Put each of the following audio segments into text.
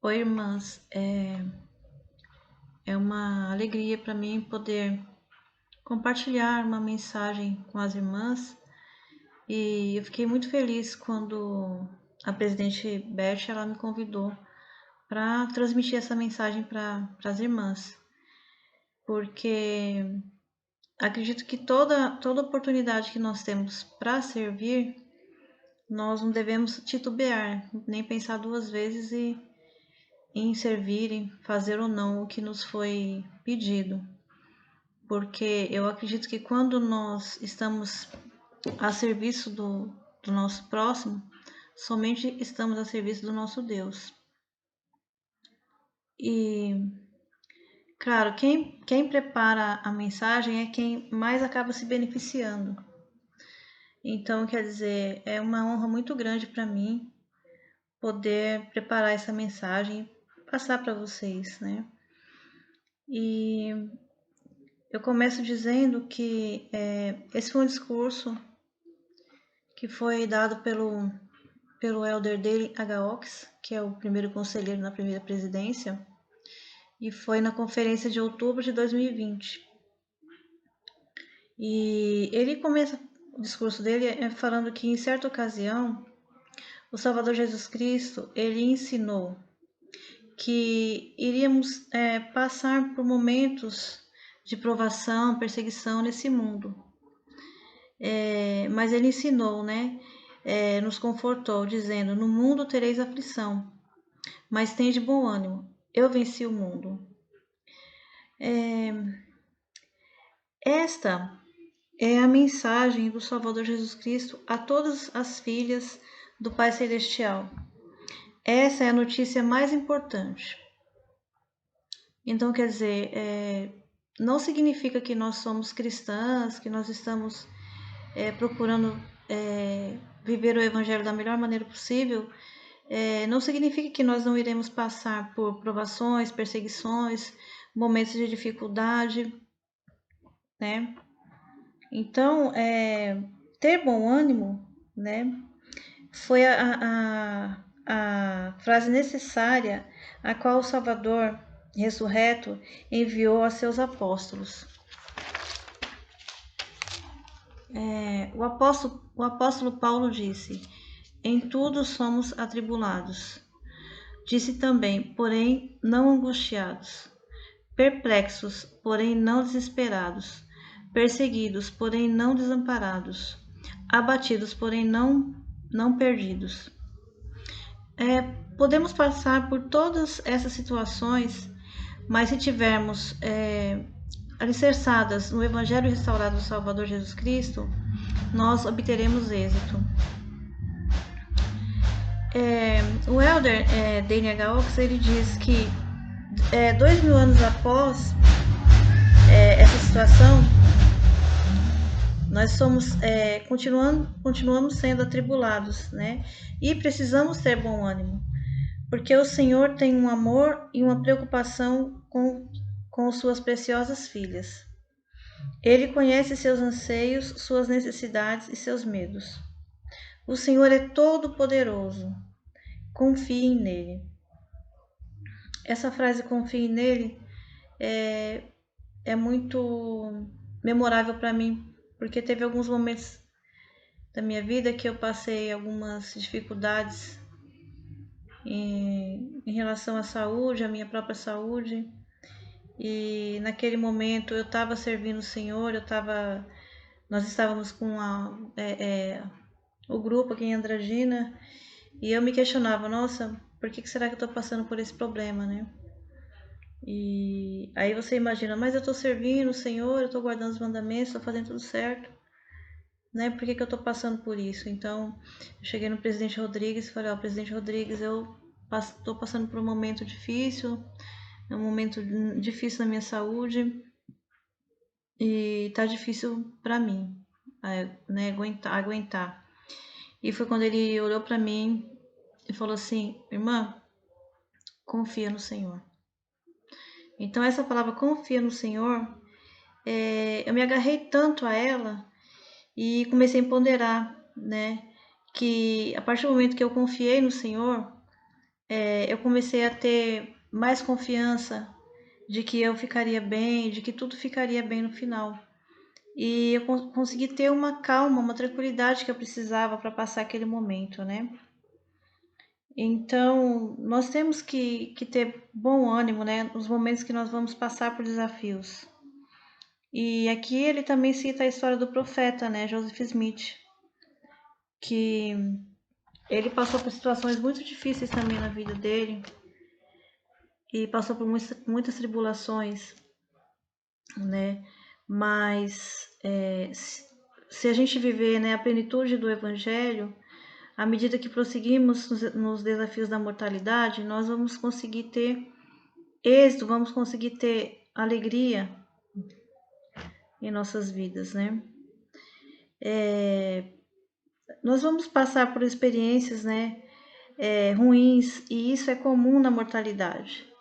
Oi, irmãs. É uma alegria para mim poder compartilhar uma mensagem com as irmãs e eu fiquei muito feliz quando a presidente Beth ela me convidou para transmitir essa mensagem para as irmãs, porque acredito que toda oportunidade que nós temos para servir, nós não devemos titubear, nem pensar duas vezes em servir, em fazer ou não o que nos foi pedido. Porque eu acredito que quando nós estamos a serviço do nosso próximo, somente estamos a serviço do nosso Deus. E, claro, quem prepara a mensagem é quem mais acaba se beneficiando. Então, quer dizer, é uma honra muito grande para mim poder preparar essa mensagem e passar para vocês, né? E eu começo dizendo que esse foi um discurso que foi dado pelo elder Dale H. Oaks, que é o primeiro conselheiro na primeira presidência, e foi na conferência de outubro de 2020. E ele começa o discurso dele falando que em certa ocasião o Salvador Jesus Cristo ele ensinou que iríamos passar por momentos de provação, perseguição nesse mundo. Mas ele ensinou, né? Nos confortou, dizendo: no mundo tereis aflição, mas tende bom ânimo, eu venci o mundo. Esta é a mensagem do Salvador Jesus Cristo a todas as filhas do Pai Celestial. Essa é a notícia mais importante. Então, quer dizer, não significa que nós somos cristãs, que nós estamos procurando viver o Evangelho da melhor maneira possível. Não significa que nós não iremos passar por provações, perseguições, momentos de dificuldade, né? Então, ter bom ânimo, né, foi a frase necessária a qual o Salvador ressurreto enviou a seus apóstolos. O apóstolo Paulo disse: em tudo somos atribulados. Disse também, porém não angustiados, perplexos, porém não desesperados, perseguidos, porém não desamparados, abatidos, porém não perdidos. Podemos passar por todas essas situações, mas se tivermos alicerçadas no Evangelho restaurado do Salvador Jesus Cristo, nós obteremos êxito. O elder Dane H. Oaks, ele diz que 2000 anos após essa situação, nós continuamos sendo atribulados, né? E precisamos ter bom ânimo, porque o Senhor tem um amor e uma preocupação com suas preciosas filhas. Ele conhece seus anseios, suas necessidades e seus medos. O Senhor é todo-poderoso. Confiem nele. Essa frase confie nele é muito memorável para mim, porque teve alguns momentos da minha vida que eu passei algumas dificuldades em relação à saúde, à minha própria saúde. E naquele momento eu estava servindo o Senhor, nós estávamos com o grupo aqui em Andradina e eu me questionava, nossa, por que será que eu estou passando por esse problema, né? E aí você imagina, mas eu estou servindo o Senhor, eu estou guardando os mandamentos, estou fazendo tudo certo, né? Por que eu estou passando por isso? Então, eu cheguei no presidente Rodrigues e falei, ó, presidente Rodrigues, eu estou passando por um momento difícil, é um momento difícil na minha saúde e tá difícil para mim, né, aguentar. E foi quando ele olhou para mim e falou assim, irmã, confia no Senhor. Então essa palavra confia no Senhor, eu me agarrei tanto a ela e comecei a ponderar, né, que a partir do momento que eu confiei no Senhor, eu comecei a ter mais confiança de que eu ficaria bem, de que tudo ficaria bem no final. E eu consegui ter uma calma, uma tranquilidade que eu precisava para passar aquele momento, né? Então, nós temos que ter bom ânimo, né? Nos momentos que nós vamos passar por desafios. E aqui ele também cita a história do profeta, né? Joseph Smith, que ele passou por situações muito difíceis também na vida dele e passou por muitas tribulações, né? Mas se a gente viver, né, a plenitude do Evangelho, à medida que prosseguimos nos desafios da mortalidade, nós vamos conseguir ter êxito, vamos conseguir ter alegria em nossas vidas, né? Nós vamos passar por experiências, né, ruins, e isso é comum na mortalidade.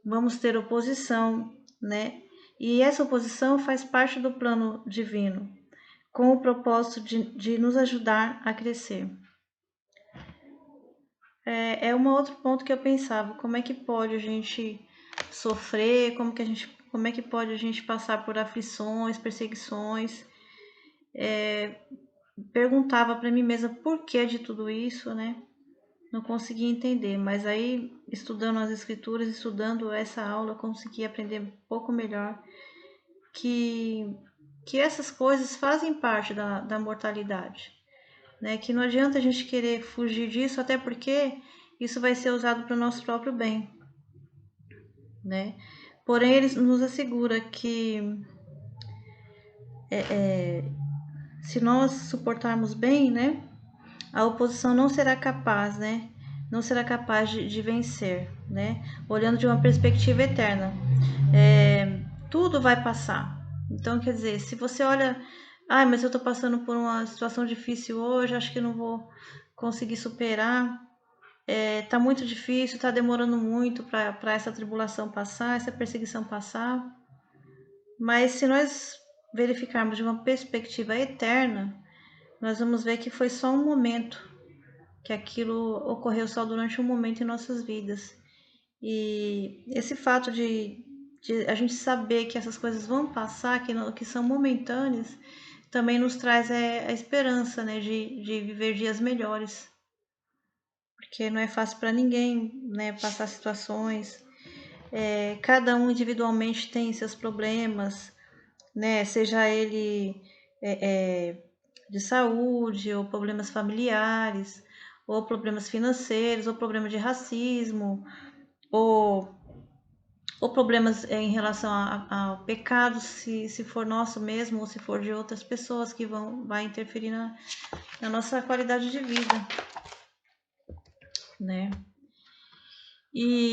Vamos ter oposição, né? E essa oposição faz parte do plano divino, com o propósito de nos ajudar a crescer. É um outro ponto que eu pensava, como é que pode a gente sofrer, como é que pode a gente passar por aflições, perseguições. Perguntava para mim mesma por que de tudo isso, né? Não conseguia entender, mas aí estudando as escrituras, estudando essa aula, eu consegui aprender um pouco melhor que essas coisas fazem parte da mortalidade, né? Que não adianta a gente querer fugir disso, até porque isso vai ser usado para o nosso próprio bem, né? Porém, ele nos assegura que se nós suportarmos bem, né, a oposição não será capaz, né? Não será capaz de vencer, né? Olhando de uma perspectiva eterna. Tudo vai passar. Então, quer dizer, se você olha, mas eu tô passando por uma situação difícil hoje, acho que não vou conseguir superar. Tá muito difícil, tá demorando muito para essa tribulação passar, essa perseguição passar. Mas se nós verificarmos de uma perspectiva eterna, nós vamos ver que foi só um momento, que aquilo ocorreu só durante um momento em nossas vidas. E esse fato de a gente saber que essas coisas vão passar, que são momentâneas, também nos traz a esperança, né, de viver dias melhores. Porque não é fácil para ninguém, né, passar situações. Cada um individualmente tem seus problemas, né, seja ele de saúde, ou problemas familiares, ou problemas financeiros, ou problema de racismo, ou problemas em relação ao pecado, se for nosso mesmo, ou se for de outras pessoas que vai interferir na nossa qualidade de vida, né?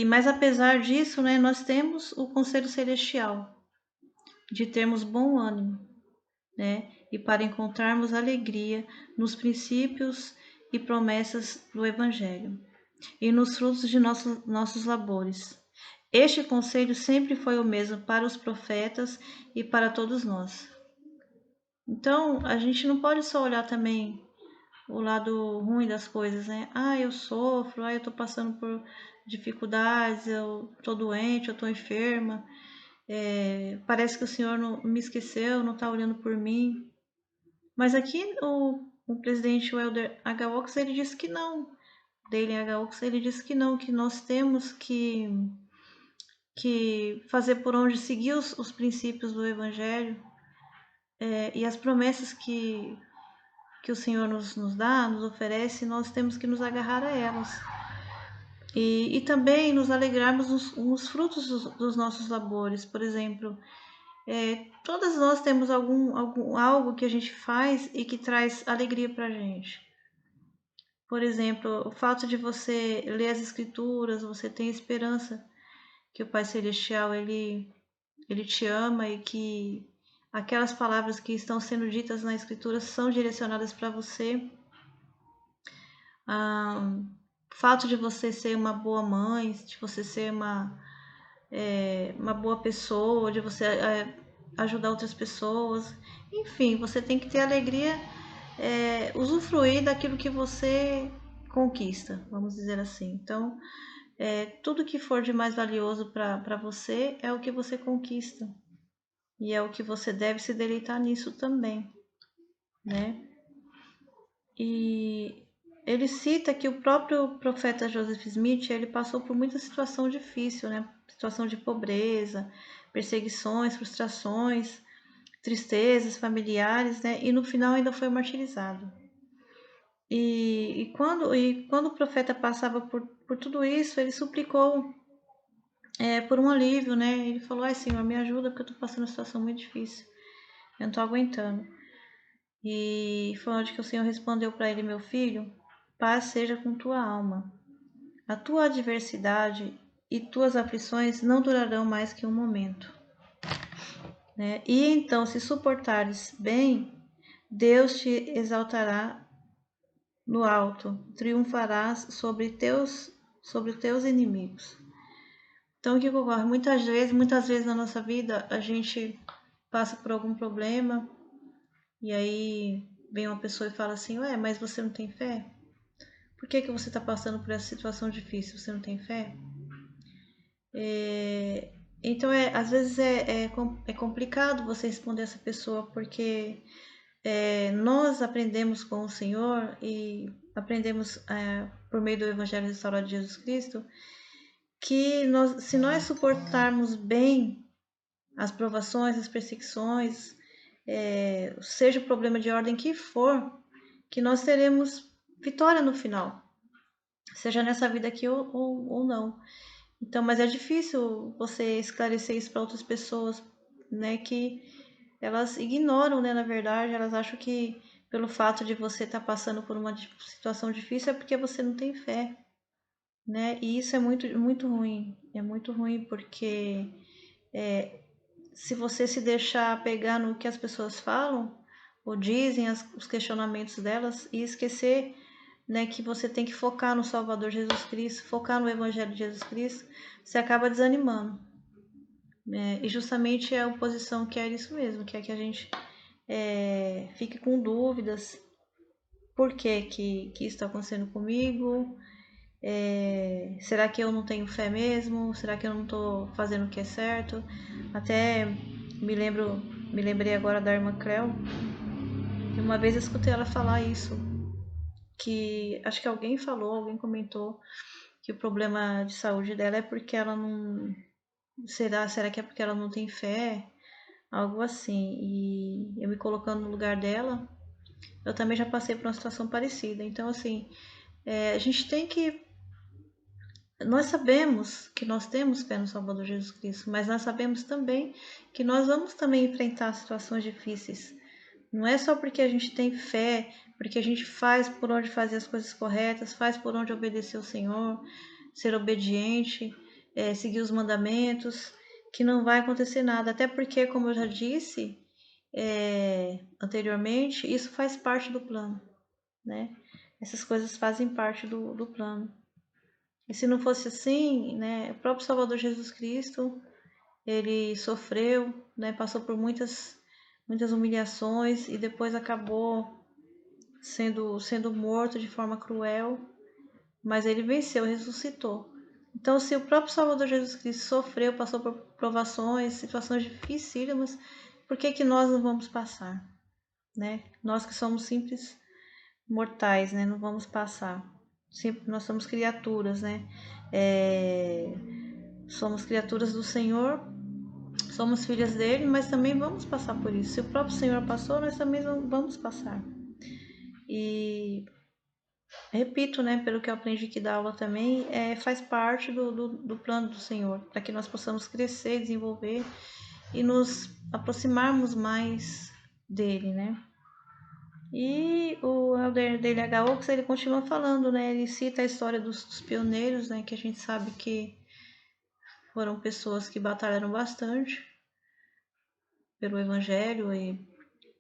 Mas apesar disso, né, nós temos o conselho celestial de termos bom ânimo, né? E para encontrarmos alegria nos princípios e promessas do Evangelho e nos frutos de nossos labores. Este conselho sempre foi o mesmo para os profetas e para todos nós. Então, a gente não pode só olhar também o lado ruim das coisas, né? Eu sofro, eu tô passando por dificuldades, eu tô doente, eu tô enferma, parece que o Senhor não me esqueceu, não tá olhando por mim. Mas aqui o presidente Elder H. Oaks, ele disse que não. Dale H. Oaks, ele disse que não, que nós temos que fazer por onde seguir os princípios do Evangelho e as promessas que o Senhor nos dá, nos oferece, nós temos que nos agarrar a elas. E também nos alegrarmos nos frutos dos nossos labores. Por exemplo, todas nós temos algo que a gente faz e que traz alegria para a gente. Por exemplo, o fato de você ler as escrituras, você tem esperança que o Pai Celestial ele te ama e que aquelas palavras que estão sendo ditas na escritura são direcionadas para você. O fato de você ser uma boa mãe, de você ser uma boa pessoa, de você ajudar outras pessoas. Enfim, você tem que ter alegria, usufruir daquilo que você conquista, vamos dizer assim. Então, tudo que for de mais valioso para você é o que você conquista. E é o que você deve se deleitar nisso também, né? E ele cita que o próprio profeta Joseph Smith, ele passou por muita situação difícil, né? Situação de pobreza, perseguições, frustrações, tristezas familiares, né? E no final ainda foi martirizado. E quando o profeta passava por tudo isso, ele suplicou por um alívio, né? Ele falou: ai, Senhor, me ajuda porque eu tô passando uma situação muito difícil, eu não tô aguentando. E foi onde que o Senhor respondeu para ele: meu filho, paz seja com tua alma. A tua adversidade e tuas aflições não durarão mais que um momento, né? E então, se suportares bem, Deus te exaltará no alto, triunfarás sobre teus inimigos. Então, o que ocorre? Muitas vezes na nossa vida, a gente passa por algum problema e aí vem uma pessoa e fala assim: ué, mas você não tem fé? Por que você está passando por essa situação difícil? Você não tem fé? Então, às vezes é complicado você responder essa pessoa, porque nós aprendemos com o Senhor e aprendemos por meio do Evangelho restaurado de Jesus Cristo que se nós suportarmos bem as provações, as perseguições, seja o problema de ordem que for, que nós teremos vitória no final, seja nessa vida aqui ou não. Então, mas é difícil você esclarecer isso para outras pessoas, né, que elas ignoram, né, na verdade, elas acham que pelo fato de você estar passando por uma situação difícil é porque você não tem fé, né? E isso é muito ruim. É muito ruim porque se você se deixar pegar no que as pessoas falam ou dizem, os questionamentos delas e esquecer, né, que você tem que focar no Salvador Jesus Cristo, focar no Evangelho de Jesus Cristo, você acaba desanimando. E justamente a oposição quer isso mesmo, quer que a gente fique com dúvidas. Por que isso está acontecendo comigo? Será que eu não tenho fé mesmo? Será que eu não estou fazendo o que é certo? Até me lembrei agora da irmã Cleo. E uma vez eu escutei ela falar isso, que acho que alguém comentou que o problema de saúde dela é porque ela não. Será que é porque ela não tem fé? Algo assim. E eu me colocando no lugar dela, eu também já passei por uma situação parecida. Então, assim, a gente tem que. Nós sabemos que nós temos fé no Salvador Jesus Cristo, mas nós sabemos também que nós vamos também enfrentar situações difíceis. Não é só porque a gente tem fé, porque a gente faz por onde fazer as coisas corretas, faz por onde obedecer ao Senhor, ser obediente, seguir os mandamentos, que não vai acontecer nada. Até porque, como eu já disse anteriormente, isso faz parte do plano, né? Essas coisas fazem parte do plano. E se não fosse assim, né, o próprio Salvador Jesus Cristo, ele sofreu, né, passou por muitas humilhações e depois acabou sendo morto de forma cruel, mas ele venceu, ressuscitou. Então, se o próprio Salvador Jesus Cristo sofreu, passou por provações, situações dificílimas, por que nós não vamos passar, né? Nós que somos simples mortais, né? Não vamos passar. Sempre nós somos criaturas, né? Somos criaturas do Senhor, somos filhas dele, mas também vamos passar por isso. Se o próprio Senhor passou, nós também vamos passar. E repito, né, pelo que eu aprendi aqui da aula também, faz parte do plano do Senhor, para que nós possamos crescer, desenvolver e nos aproximarmos mais dele, né? E o Elder D.L.H. Oaks, ele continua falando, né? Ele cita a história dos pioneiros, né? Que a gente sabe que foram pessoas que batalharam bastante pelo Evangelho e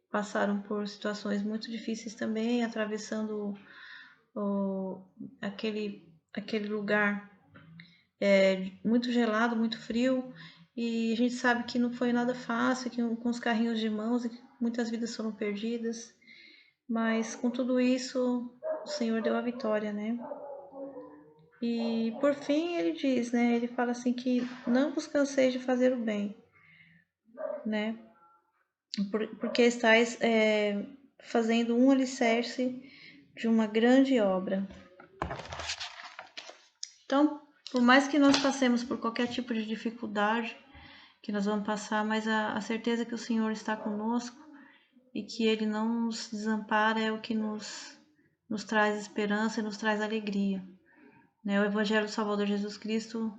passaram por situações muito difíceis também, atravessando aquele lugar muito gelado, muito frio. E a gente sabe que não foi nada fácil, que com os carrinhos de mãos, muitas vidas foram perdidas. Mas com tudo isso, o Senhor deu a vitória, né? E por fim ele diz, né? Ele fala assim que não vos canseis de fazer o bem, né? Porque estáis fazendo um alicerce de uma grande obra. Então, por mais que nós passemos por qualquer tipo de dificuldade que nós vamos passar, mas a certeza que o Senhor está conosco e que Ele não nos desampara é o que nos traz esperança e nos traz alegria. Né? O Evangelho do Salvador Jesus Cristo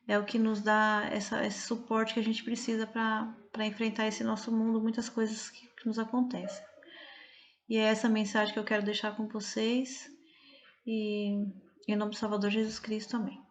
é o que nos dá esse suporte que a gente precisa para enfrentar esse nosso mundo, muitas coisas que nos acontecem. E é essa mensagem que eu quero deixar com vocês. E em nome do Salvador Jesus Cristo, amém.